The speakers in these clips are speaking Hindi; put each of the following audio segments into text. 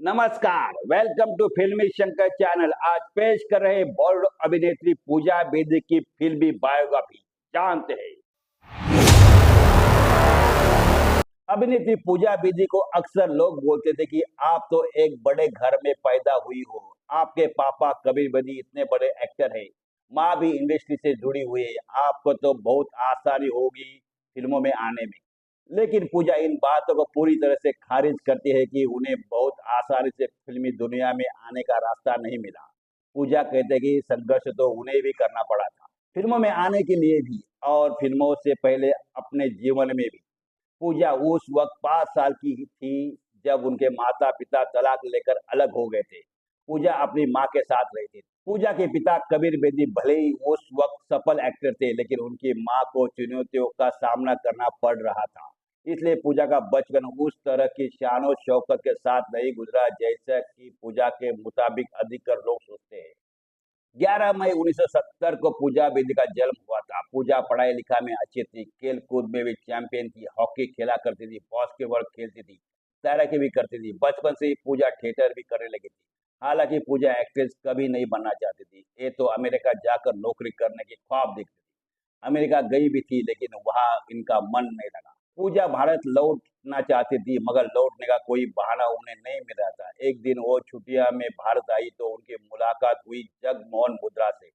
नमस्कार, वेलकम टू फिल्मी शंकर चैनल। आज पेश कर रहे बॉलीवुड अभिनेत्री पूजा बेदी की फिल्मी बायोग्राफी। जानते हैं, अभिनेत्री पूजा बेदी को अक्सर लोग बोलते थे कि आप तो एक बड़े घर में पैदा हुई हो। आपके पापा कबीर बेदी इतने बड़े एक्टर हैं, माँ भी इंडस्ट्री से जुड़ी हुई है, आपको तो बहुत आसानी होगी फिल्मों में आने में। लेकिन पूजा इन बातों को पूरी तरह से खारिज करती है कि उन्हें बहुत आसानी से फिल्मी दुनिया में आने का रास्ता नहीं मिला। पूजा कहते हैं कि संघर्ष तो उन्हें भी करना पड़ा था, फिल्मों में आने के लिए भी और फिल्मों से पहले अपने जीवन में भी। पूजा उस वक्त 5 साल की ही थी जब उनके माता पिता तलाक लेकर अलग हो गए थे। पूजा अपनी माँ के साथ रहती थी। पूजा के पिता कबीर बेदी भले ही उस वक्त सफल एक्टर थे, लेकिन उनकी माँ को चुनौतियों का सामना करना पड़ रहा था। इसलिए पूजा का बचपन उस तरह की शान शौकत के साथ नहीं गुजरा जैसा कि पूजा के मुताबिक अधिकतर लोग सोचते हैं। 11 मई 1970 को पूजा बेदी का जन्म हुआ था। पूजा पढ़ाई लिखा में अच्छी थी, खेल कूद में भी चैंपियन थी, हॉकी खेला करती थी, बास्केटबॉल खेलती थी, तैराकी भी करती थी। बचपन से ही पूजा थिएटर भी करने लगी थी। हालांकि पूजा एक्ट्रेस कभी नहीं बनना चाहती थी, ये तो अमेरिका जाकर नौकरी करने की ख्वाब देखती थी। अमेरिका गई भी थी, लेकिन वहां इनका मन नहीं लगा। पूजा भारत लौटना चाहती थी, मगर लौटने का कोई बहाना उन्हें नहीं मिल रहा था। एक दिन वो छुट्टियां में भारत आई तो उनकी मुलाकात हुई जगमोहन मुद्रा से,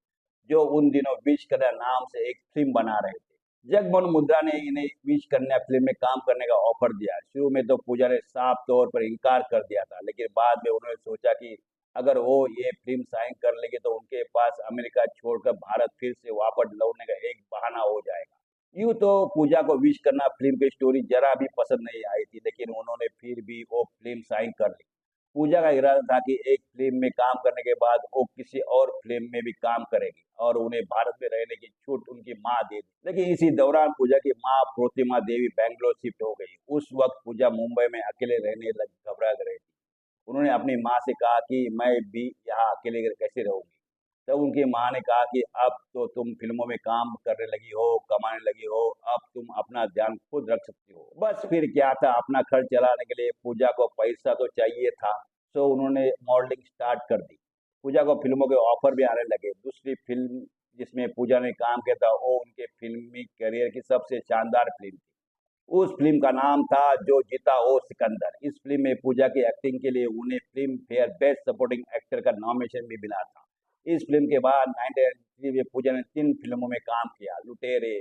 जो उन दिनों विश कन्या नाम से एक फिल्म बना रहे थे। जगमोहन मुद्रा ने इन्हें विश कन्या फिल्म में काम करने का ऑफर दिया। शुरू में तो पूजा ने साफ तौर पर इनकार कर दिया था, लेकिन बाद में उन्होंने सोचा कि अगर वो ये फिल्म साइन कर लेंगे तो उनके पास अमेरिका छोड़कर भारत फिर से वापस लौटने का एक बहाना हो जाएगा। यूँ तो पूजा को विश करना फिल्म की स्टोरी जरा भी पसंद नहीं आई थी, लेकिन उन्होंने फिर भी वो फिल्म साइन कर ली। पूजा का इरादा था कि एक फिल्म में काम करने के बाद वो किसी और फिल्म में भी काम करेगी और उन्हें भारत में रहने की छूट उनकी माँ दे दी। लेकिन इसी दौरान पूजा की माँ प्रोतिमा देवी बैंगलोर शिफ्ट हो गई। उस वक्त पूजा मुंबई में अकेले रहने लग घबरा रही थी। उन्होंने अपनी माँ से कहा कि मैं भी यहाँ अकेले कैसे रहूंगी। तब उनकी माँ ने कहा कि अब तो तुम फिल्मों में काम करने लगी हो, कमाने लगी हो, अब तुम अपना ध्यान खुद रख सकती हो। बस फिर क्या था, अपना खर्च चलाने के लिए पूजा को पैसा तो चाहिए था, तो उन्होंने मॉडलिंग स्टार्ट कर दी। पूजा को फिल्मों के ऑफर भी आने लगे। दूसरी फिल्म जिसमें पूजा ने काम किया था वो उनके फिल्मी करियर की सबसे शानदार फिल्म थी। उस फिल्म का नाम था जो जीता वो सिकंदर। इस फिल्म में पूजा की एक्टिंग के लिए उन्हें film fair best supporting actor का नॉमिनेशन भी मिला था। इस फिल्म के बाद 1983 में पूजा ने 3 फिल्मों में काम किया, लुटेरे,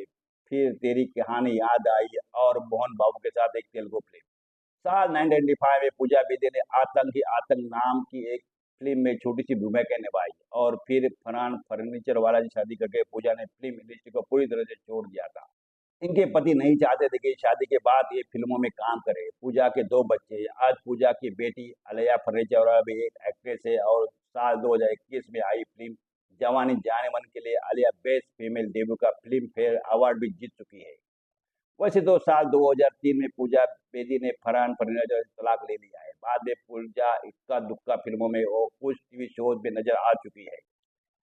फिर तेरी कहानी याद आई और मोहन बाबू के साथ एक तेलुगु फिल्म। साल 1995 में पूजा बेदी ने आतंक ही आतंक नाम की एक फिल्म में छोटी सी भूमिका निभाई और फिर फरहान फर्नीचर वाला से शादी करके पूजा ने फिल्म इंडस्ट्री को पूरी तरह से छोड़ दिया था। इनके पति नहीं चाहते थे कि शादी के बाद ये फिल्मों में काम करे। पूजा के 2 बच्चे हैं। आज पूजा की बेटी अलिया फर्नीचर भी एक एक्ट्रेस है और साल 2021 में आई फिल्म जवानी जाने मन के लिए आलिया बेस्ट फीमेल डेब्यू का फिल्म फेयर अवार्ड भी जीत चुकी है। वैसे तो साल 2003 में पूजा बेदी ने फरहान फर्नीचर से तलाक ले लिया है। बाद में पूजा इक्का दुक्का फिल्मों में और कुछ टीवी शोज में नजर आ चुकी है।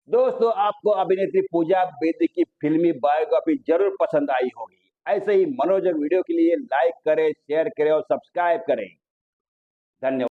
दोस्तों, आपको अभिनेत्री पूजा बेदी की फिल्मी बायोग्राफी जरूर पसंद आई होगी। ऐसे ही मनोरंजक वीडियो के लिए लाइक करें, शेयर करें और सब्सक्राइब करें। धन्यवाद।